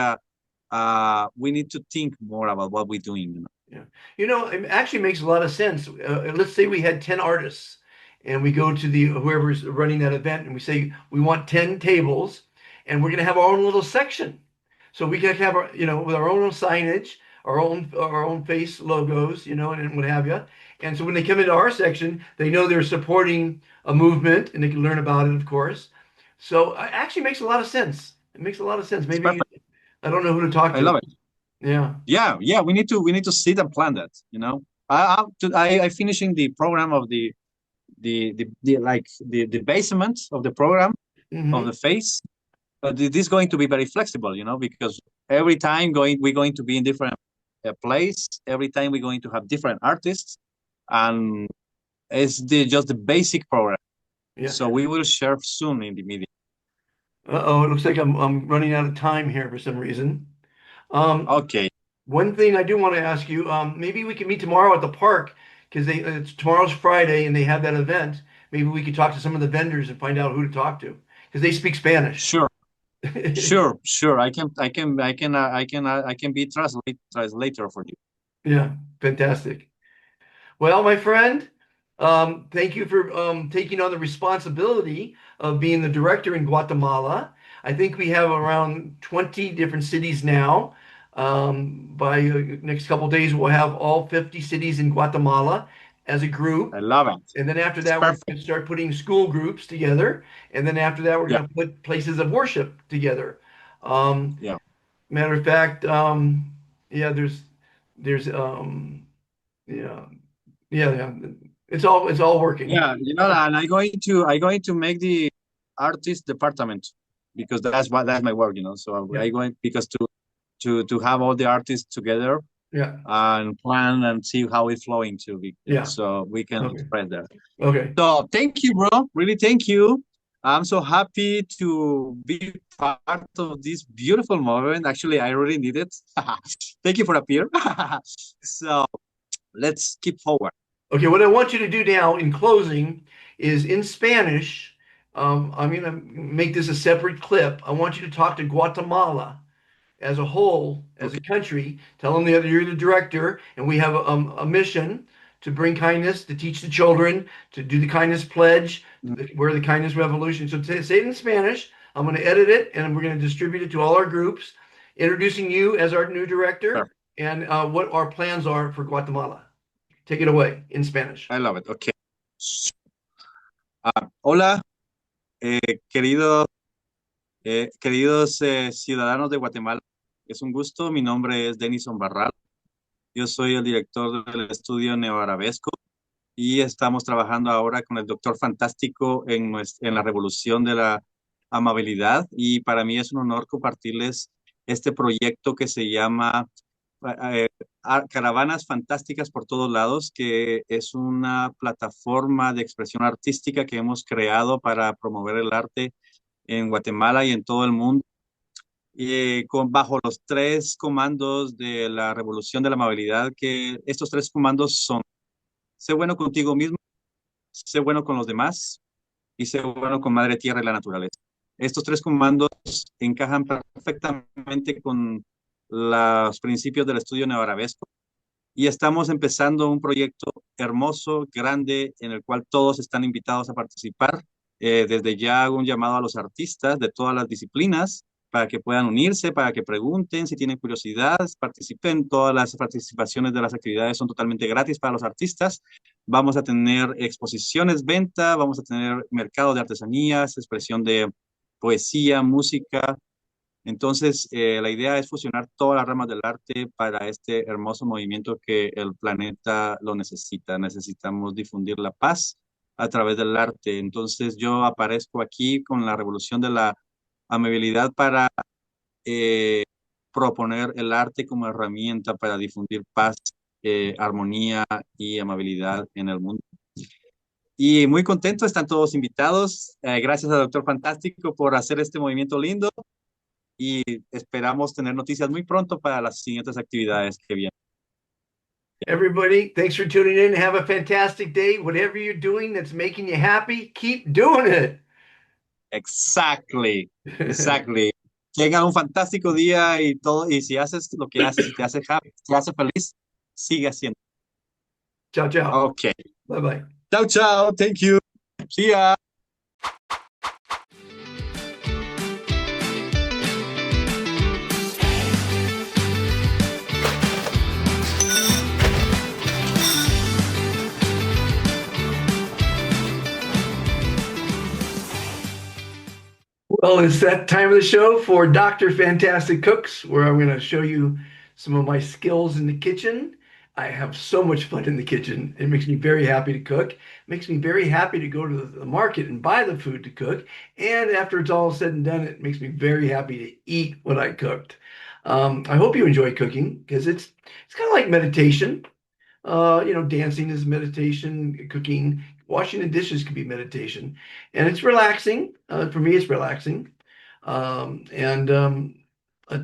Speaker 5: we need to think more about what we're doing.
Speaker 4: Yeah. It actually makes a lot of sense. Let's say we had 10 artists and we go to whoever's running that event and we say we want 10 tables and we're going to have our own little section. So we can have with our own signage, our own face logos, and what have you. And so when they come into our section, they know they're supporting a movement and they can learn about it, of course. So it actually makes a lot of sense. It makes a lot of sense.
Speaker 5: It's
Speaker 4: Maybe
Speaker 5: perfect.
Speaker 4: I don't know who to talk
Speaker 5: I
Speaker 4: to.
Speaker 5: love it.
Speaker 4: Yeah.
Speaker 5: Yeah, yeah, we need to sit and plan that. I finishing the program of the basement of the program of
Speaker 4: Hmm.
Speaker 5: the face, but it is going to be very flexible, because every time we're going to be in different place. Every time we're going to have different artists, and it's just the basic program.
Speaker 4: Yeah.
Speaker 5: So we will share soon in the media.
Speaker 4: Uh-oh, it looks like I'm running out of time here for some reason. Um,
Speaker 5: Okay,
Speaker 4: One thing I do want to ask you, maybe we can meet tomorrow at the park because tomorrow's Friday and they have that event. Maybe we could talk to some of the vendors and find out who to talk to because they speak Spanish.
Speaker 5: sure, sure. I can be translator for you.
Speaker 4: Yeah, fantastic. Well, my friend. Thank you for taking on the responsibility of being the director in Guatemala. I think we have around 20 different cities now. By next couple days, we'll have all 50 cities in Guatemala as a group.
Speaker 5: I love it.
Speaker 4: And then after
Speaker 5: It's
Speaker 4: that, we're
Speaker 5: perfect.
Speaker 4: going to start putting school groups together. And then after that, we're
Speaker 5: Yeah,
Speaker 4: going to put places of worship together. Um,
Speaker 5: yeah.
Speaker 4: Matter of fact, yeah, there's, yeah, yeah. It's all working.
Speaker 5: Yeah, and I'm going to make the artist department because that's my work. So
Speaker 4: Yeah,
Speaker 5: I going because to have all the artists together
Speaker 4: yeah,
Speaker 5: and plan and see how it's flowing
Speaker 4: yeah.
Speaker 5: so we can
Speaker 4: Okay,
Speaker 5: express that.
Speaker 4: okay.
Speaker 5: So thank you, bro. Really, thank you. I'm so happy to be part of this beautiful moment. Actually, I really need it. Thank you for appear. So let's keep forward.
Speaker 4: Okay, what I want you to do now in closing is in Spanish. I'm going to make this a separate clip. I want you to talk to Guatemala as a whole, as a
Speaker 5: Okay.
Speaker 4: country. Tell them that you're the director, and we have a mission to bring kindness, to teach the children, to do the kindness pledge, wear the kindness revolution. So say it in Spanish. I'm going to edit it, and we're going to distribute it to all our groups, introducing you as our new director
Speaker 5: Perfect.
Speaker 4: and what our plans are for Guatemala. Take it away in Spanish.
Speaker 5: I love it. Okay. Hola, queridos ciudadanos de Guatemala. Es un gusto. Mi nombre es Dennison Baral. Yo soy el director del estudio Neoarabesco y estamos trabajando ahora con el Doctor Fantástico en la revolución de la amabilidad. Y para mí es un honor compartirles este proyecto que se llama eh, Caravanas Fantásticas por todos lados, que es una plataforma de expresión artística que hemos creado para promover el arte en Guatemala y en todo el mundo, bajo los tres comandos de la revolución de la amabilidad, que estos tres comandos son: sé bueno contigo mismo, sé bueno con los demás y sé bueno con Madre Tierra y la naturaleza. Estos tres comandos encajan perfectamente con los principios del estudio neoarabesco y estamos empezando un proyecto hermoso, grande, en el cual todos están invitados a participar. Desde ya hago un llamado a los artistas de todas las disciplinas para que puedan unirse, para que pregunten si tienen curiosidad, participen. Todas las participaciones de las actividades son totalmente gratis para los artistas. Vamos a tener exposiciones, venta, vamos a tener mercado de artesanías, expresión de poesía, música. Entonces, la idea es fusionar todas las ramas del arte para este hermoso movimiento que el planeta lo necesita. Necesitamos difundir la paz a través del arte. Entonces, yo aparezco aquí con la revolución de la amabilidad para eh, proponer el arte como herramienta para difundir paz, armonía y amabilidad en el mundo. Y muy contento, están todos invitados. Gracias a Doctor Fantástico por hacer este movimiento lindo y esperamos tener noticias muy pronto para las siguientes actividades que vienen.
Speaker 4: Everybody, thanks for tuning in. Have a fantastic day. Whatever you're doing that's making you happy, keep doing it.
Speaker 5: Exactly, exactly. Tengan un fantástico día y todo, y si haces lo que haces y te hace happy, te hace feliz, sigue haciendo.
Speaker 4: Ciao, ciao.
Speaker 5: Ok.
Speaker 4: Bye bye.
Speaker 5: Chao, chao. Thank you. See ya.
Speaker 4: Well, it's that time of the show for Dr. Fantastic Cooks, where I'm going to show you some of my skills in the kitchen. I have so much fun in the kitchen. It makes me very happy to cook. It makes me very happy to go to the market and buy the food to cook. And after it's all said and done, it makes me very happy to eat what I cooked. I hope you enjoy cooking because it's kind of like meditation. Dancing is meditation, cooking, washing the dishes can be meditation, and it's relaxing. For me, it's relaxing, and I,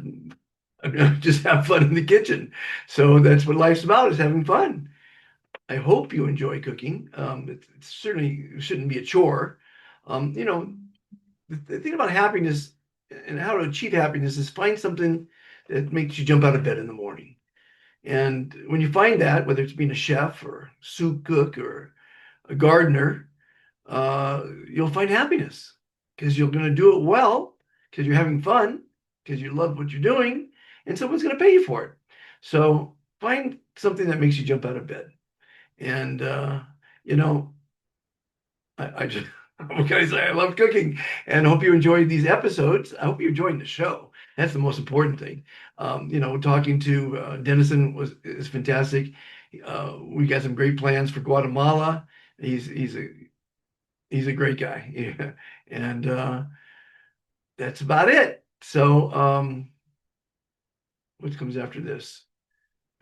Speaker 4: I just have fun in the kitchen. So that's what life's about: is having fun. I hope you enjoy cooking. It certainly shouldn't be a chore. The thing about happiness and how to achieve happiness is find something that makes you jump out of bed in the morning. And when you find that, whether it's being a chef or soup cook or a gardener, you'll find happiness because you're going to do it well, because you're having fun, because you love what you're doing, and someone's going to pay you for it. So find something that makes you jump out of bed. And, you know, I just, what can I say? I love cooking and hope you enjoyed these episodes. I hope you're enjoying the show. That's the most important thing. You know, talking to Dennison is fantastic. We got some great plans for Guatemala. He's a great guy. Yeah. And that's about it. So what comes after this?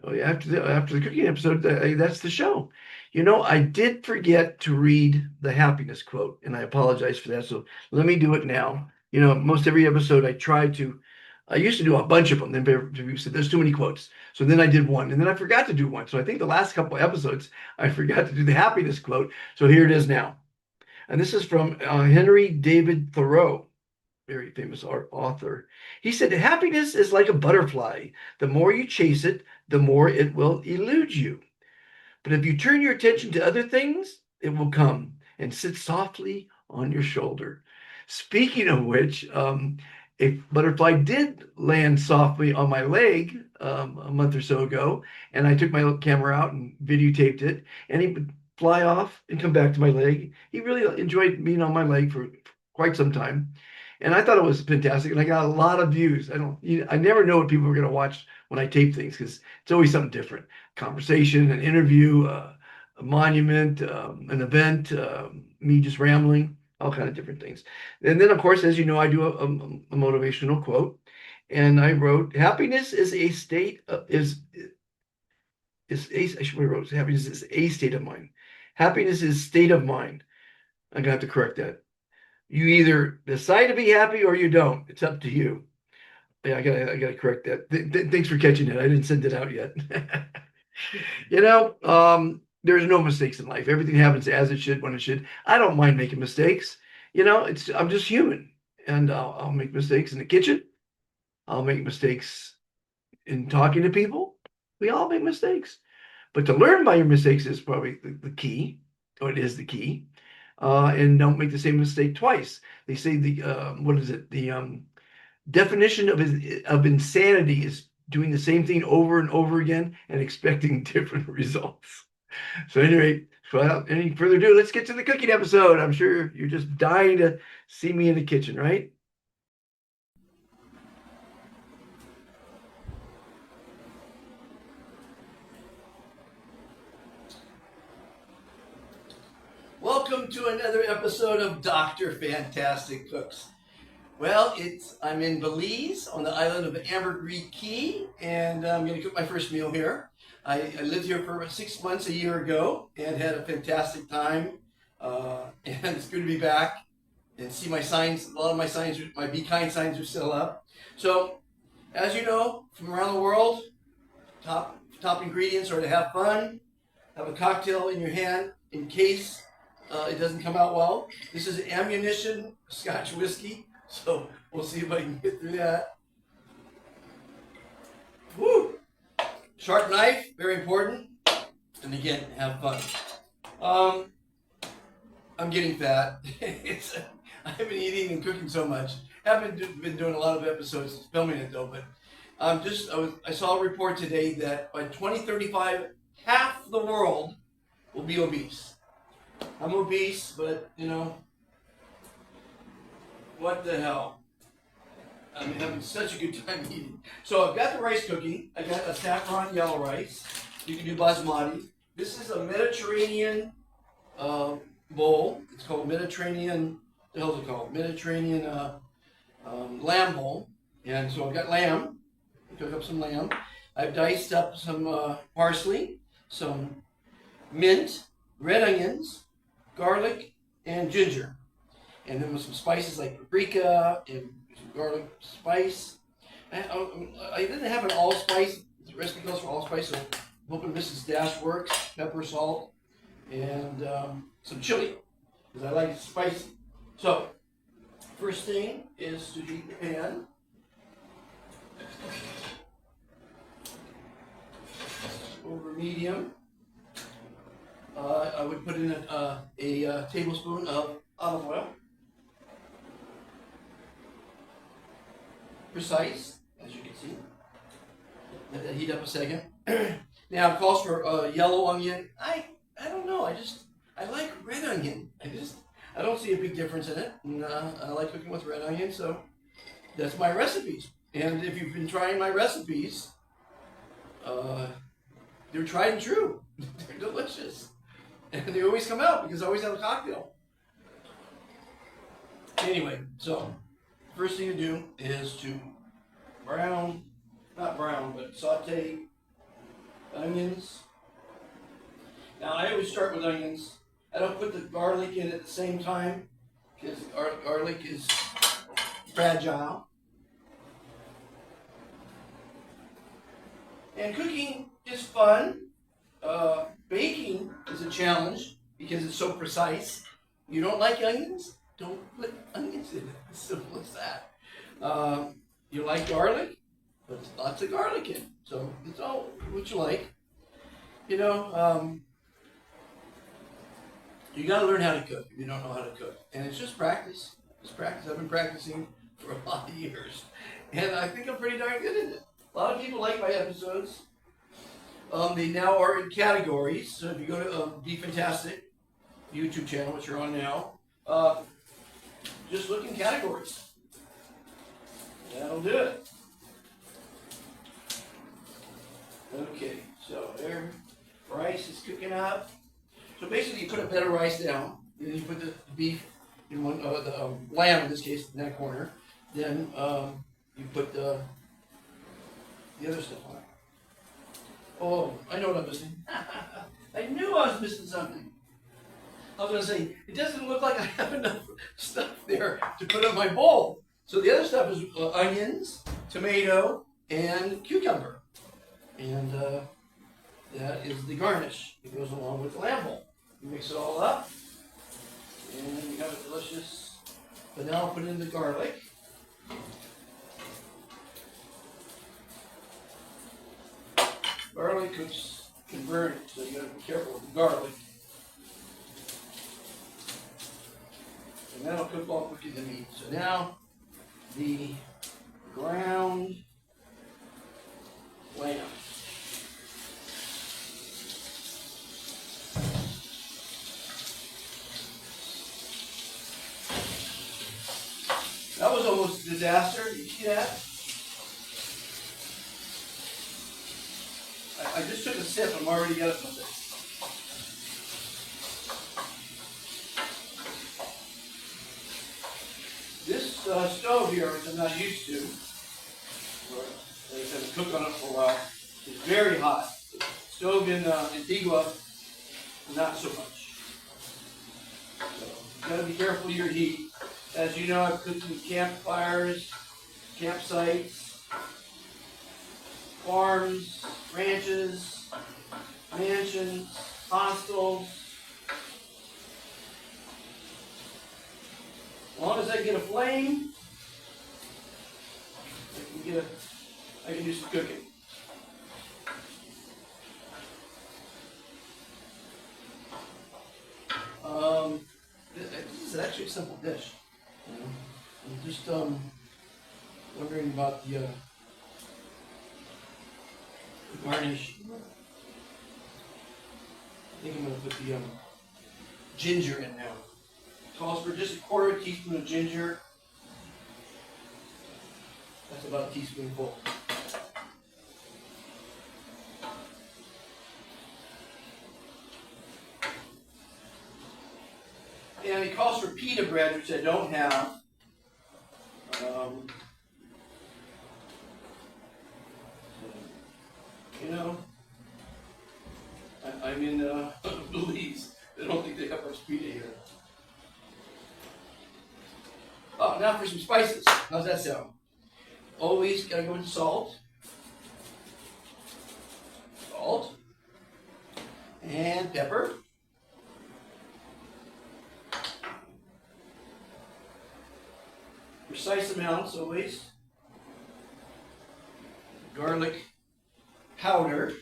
Speaker 4: Oh, yeah, after the cooking episode, that's the show. You know, I did forget to read the happiness quote, and I apologize for that. So let me do it now. You know, most every episode I used to do a bunch of them. Then people said there's too many quotes. So then I did one, and then I forgot to do one. So I think the last couple of episodes, I forgot to do the happiness quote. So here it is now. And this is from Henry David Thoreau, very famous author. He said, happiness is like a butterfly. The more you chase it, the more it will elude you. But if you turn your attention to other things, it will come and sit softly on your shoulder. Speaking of which, a butterfly did land softly on my leg a month or so ago, and I took my camera out and videotaped it, and he would fly off and come back to my leg. He really enjoyed being on my leg for quite some time. And I thought it was fantastic, and I got a lot of views. I never know what people are going to watch when I tape things because it's always something different. Conversation, an interview, a monument, an event, me just rambling, all kind of different things. And then, of course, as you know, I do a motivational quote, and I wrote, "Happiness is a state I should have wrote, happiness is a state of mind. Happiness is state of mind." I'm gonna have to correct that. You either decide to be happy or you don't. It's up to you. Yeah, I gotta correct that. Thanks for catching it. I didn't send it out yet. You know, there's no mistakes in life. Everything happens as it should, when it should. I don't mind making mistakes. You know, I'm just human, and I'll make mistakes in the kitchen. I'll make mistakes in talking to people. We all make mistakes, but to learn by your mistakes is probably the key, or it is the key. And don't make the same mistake twice. They say what is it? The definition of insanity is doing the same thing over and over again and expecting different results. So anyway, without any further ado, let's get to the cooking episode. I'm sure you're just dying to see me in the kitchen, right? Welcome to another episode of Dr. Fantastic Cooks. Well, I'm in Belize on the island of Ambergris Key, and I'm going to cook my first meal here. I lived here for about 6 months a year ago and had a fantastic time. And it's good to be back and see my signs. A lot of my signs, my Be Kind signs are still up. So, as you know, from around the world, top ingredients are to have fun, have a cocktail in your hand in case it doesn't come out well. This is ammunition Scotch whiskey, so we'll see if I can get through that. Woo! Sharp knife, very important. And again, have fun. I'm getting fat. I've been eating and cooking so much. Haven't been doing a lot of episodes, filming it though, but I saw a report today that by 2035, half the world will be obese. I'm obese, but you know, what the hell? I'm having such a good time eating. So I've got the rice cooking. I got a saffron yellow rice. You can do basmati. This is a Mediterranean bowl. It's called Mediterranean. What the hell is it called? Mediterranean lamb bowl. And so I've got lamb. Cook up some lamb. I've diced up some parsley, some mint, red onions, garlic, and ginger. And then with some spices like paprika and some garlic spice. I didn't have an allspice. The recipe calls for allspice, so I'm hoping Mrs. Dash works. Pepper, salt, and some chili, because I like it spicy. So, first thing is to heat the pan. Over medium. I would put in a tablespoon of olive oil. Precise, as you can see. Let that heat up a second. Now it calls for yellow onion. I don't know. I like red onion. I don't see a big difference in it. And, I like cooking with red onion, so that's my recipes. And if you've been trying my recipes, they're tried and true. They're delicious. And they always come out because I always have a cocktail. Anyway, so first thing to do is to saute onions. Now I always start with onions. I don't put the garlic in at the same time because garlic is fragile. And cooking is fun. Baking is a challenge because it's so precise. You don't like onions? Don't put onions in it. As simple as that. You like garlic? Put lots of garlic in. So it's all what you like. You know, you got to learn how to cook if you don't know how to cook. And it's just practice. It's practice. I've been practicing for a lot of years. And I think I'm pretty darn good at it. A lot of people like my episodes. They now are in categories. So if you go to Befantastic YouTube channel, which you're on now, just look in categories. That'll do it. Okay, so there, rice is cooking up. So basically, you put a bed of rice down, then you put the beef in one, the lamb in this case, in that corner. Then you put the other stuff on. Oh, I know what I'm missing. I knew I was missing something. I was going to say, it doesn't look like I have enough stuff there to put in my bowl. So the other stuff is onions, tomato, and cucumber. And that is the garnish. It goes along with the lamb bowl. You mix it all up, and you have a delicious, but now I'll put in the garlic. Garlic cooks can burn it, so you gotta be careful with the garlic. And that'll cook all quicker than meat. So now the ground lamb. That was almost a disaster. Did you see that? I just took a sip. I'm already got it with it. This stove here, which I'm not used to, I've had to cook on it for a while, is very hot. The stove in Antigua, not so much. So you gotta be careful of your heat. As you know, I've cooked in campfires, campsites, farms, ranches, mansions, hostels. As long as I get a flame, I can do some cooking. This is actually a simple dish. I'm just wondering about the garnish. I think I'm going to put the ginger in now. Calls for just a quarter teaspoon of ginger. That's about a teaspoonful. And it calls for pita bread, which I don't have. You know, I'm in Belize. I don't think they have much pita here. Oh, now for some spices. How's that sound? Always gotta go with salt. Salt. And pepper. Precise amounts always. Garlic powder.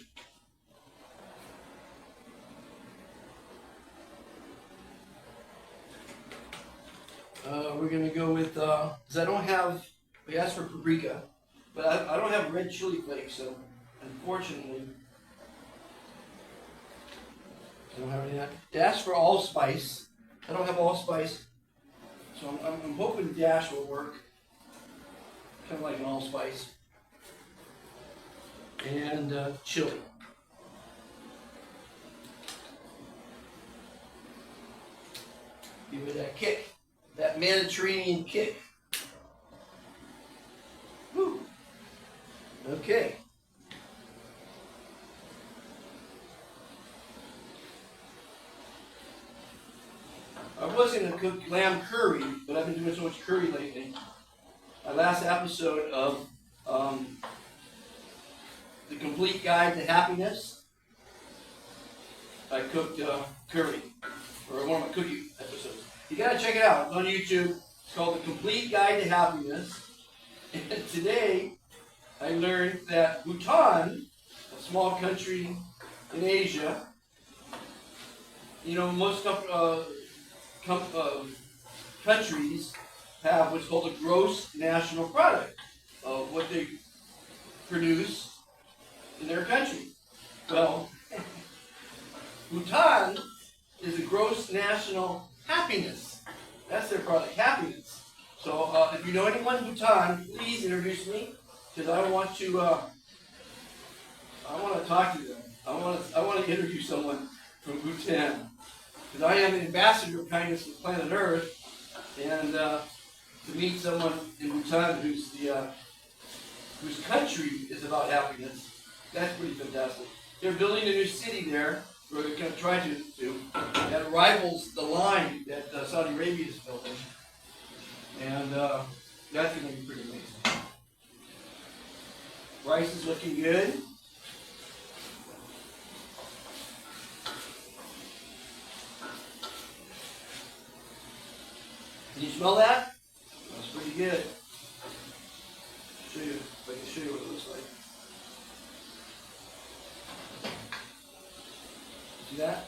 Speaker 4: We're gonna go with, because I don't have, we asked for paprika, but I don't have red chili flakes, so unfortunately, I don't have any of that. Dash for allspice. I don't have allspice, so I'm hoping dash will work. Kind of like an allspice. And chili. Give it that kick, that Mediterranean kick. Woo. Okay. I was going to cook lamb curry, but I've been doing so much curry lately. My last episode of The Complete Guide to Happiness, I cooked curry, or one of my cookie episodes. You gotta check it out. It's on YouTube. It's called The Complete Guide to Happiness. And today, I learned that Bhutan, a small country in Asia, you know, most countries have what's called a gross national product of what they produce in their country. Well, Bhutan is a gross national happiness. That's their product, happiness. So if you know anyone in Bhutan, please introduce me, because I want to talk to them. I want to interview someone from Bhutan, because I am an ambassador of kindness to planet Earth, and to meet someone in Bhutan whose country is about happiness, that's pretty fantastic. They're building a new city there, or they're going to try to that rivals the line that Saudi Arabia is building, and that's going to be pretty amazing. Rice is looking good. Can you smell that? That's pretty good. Show you, if I can show you what it looks like. See that?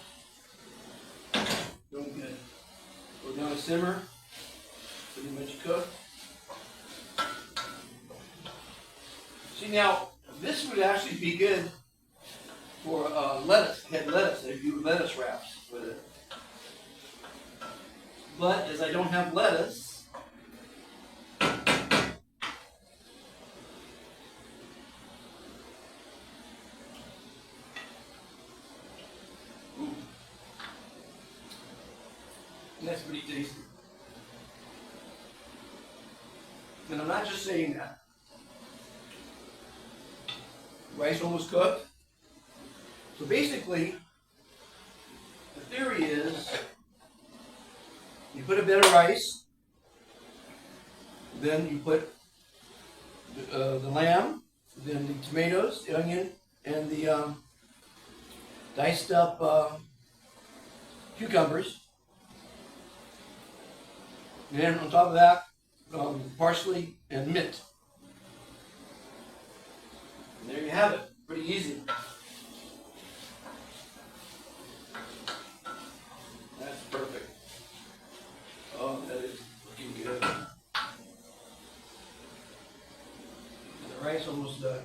Speaker 4: Doing good. We're going to simmer. Pretty much cooked. See, now this would actually be good for lettuce, head lettuce. They do lettuce wraps with it. But as I don't have lettuce, that's pretty tasty. And I'm not just saying that. Rice almost cooked. So basically, the theory is you put a bit of rice, then you put the lamb, then the tomatoes, the onion, and the diced up cucumbers. And then on top of that, parsley and mint. And there you have it. Pretty easy. That's perfect. Oh, that is looking good. The rice almost done.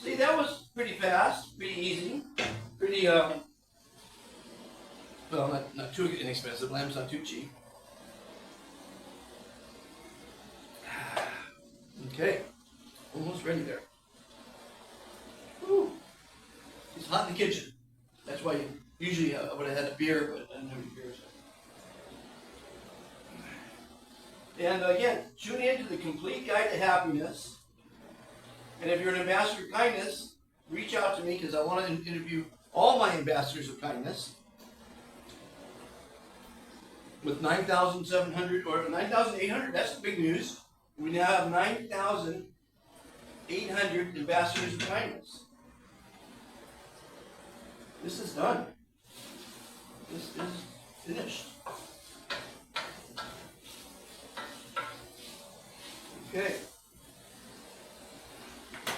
Speaker 4: See, that was pretty fast, pretty easy, pretty well, not too inexpensive. Lamb's not too cheap. Okay, almost ready there. Whew. It's hot in the kitchen. That's why usually I would have had a beer, but I didn't have any beers. And again, tune in to The Complete Guide to Happiness. And if you're an ambassador of kindness, reach out to me, because I want to interview all my ambassadors of kindness. With 9,700 or 9,800, that's the big news. We now have 9,800 ambassadors of kindness. This is done. This is finished. Okay.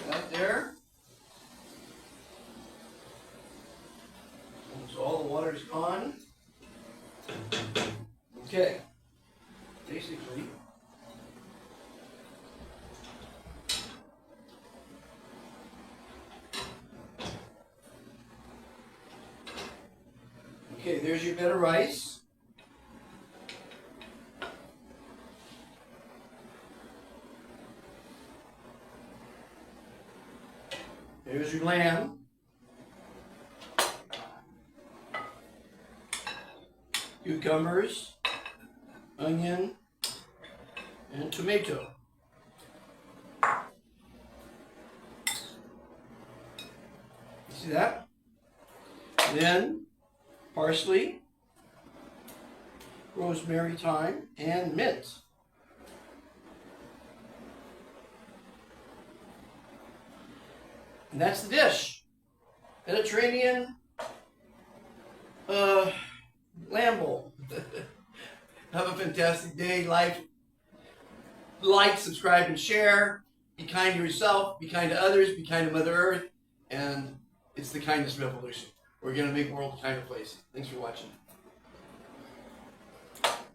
Speaker 4: That there. So all the water is gone. Okay. Basically, there's your bed of rice. There's your lamb. Cucumbers, onion, and tomato. See that? And then parsley, rosemary, thyme, and mint. And that's the dish. Mediterranean lamb bowl. Have a fantastic day. Like, subscribe, and share. Be kind to yourself. Be kind to others. Be kind to Mother Earth. And it's the kindness revolution. We're going to make the world a kinder place. Thanks for watching.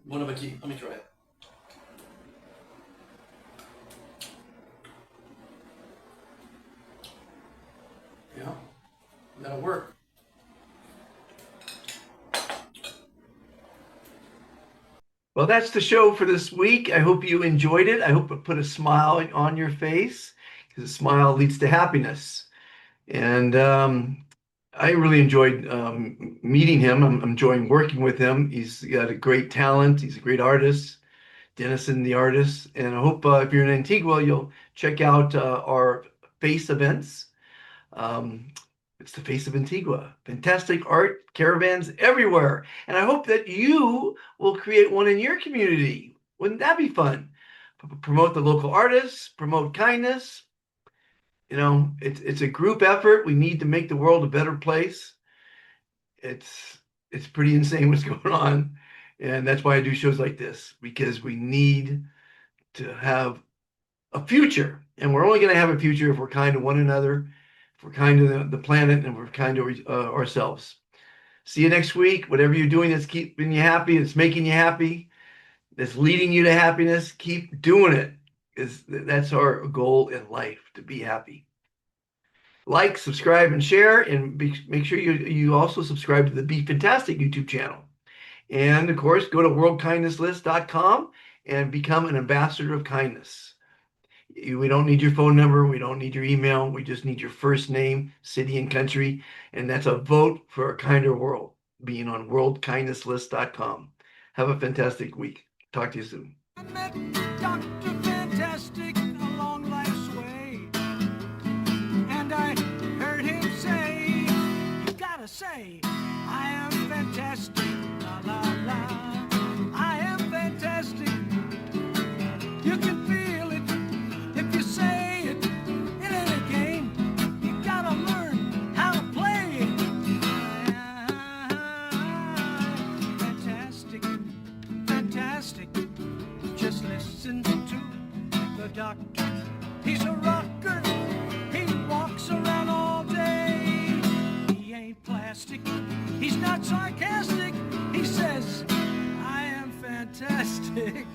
Speaker 4: One of a key. Let me try it. Yeah, that'll work. Well, that's the show for this week. I hope you enjoyed it. I hope it put a smile on your face, because a smile leads to happiness. And I really enjoyed meeting him. I'm enjoying working with him. He's got a great talent. He's a great artist, Dennison the artist. And I hope if you're in Antigua, you'll check out our face events. It's the face of Antigua. Fantastic art caravans everywhere. And I hope that you will create one in your community. Wouldn't that be fun? Promote the local artists, promote kindness. You know, it's a group effort. We need to make the world a better place. It's pretty insane what's going on. And that's why I do shows like this, because we need to have a future. And we're only going to have a future if we're kind to one another, if we're kind to the planet, and we're kind to ourselves. See you next week. Whatever you're doing that's keeping you happy, that's making you happy, that's leading you to happiness, keep doing it. That's our goal in life, to be happy. Like, subscribe, and share, and make sure you also subscribe to the Be Fantastic YouTube channel. And of course, go to worldkindnesslist.com and become an ambassador of kindness. We don't need your phone number. We don't need your email. We just need your first name, city, and country. And that's a vote for a kinder world, being on worldkindnesslist.com. Have a fantastic week. Talk to you soon.
Speaker 8: I met Dr. Fantastic along life's way, and I heard him say, you gotta say, I am fantastic, la la la, I am fantastic. You can feel it if you say it. It ain't a game, you gotta learn how to play it. Fantastic, fantastic. Just listen to the doctor. He's a rocker. He walks around all day. He ain't plastic. He's not sarcastic. He says, I am fantastic.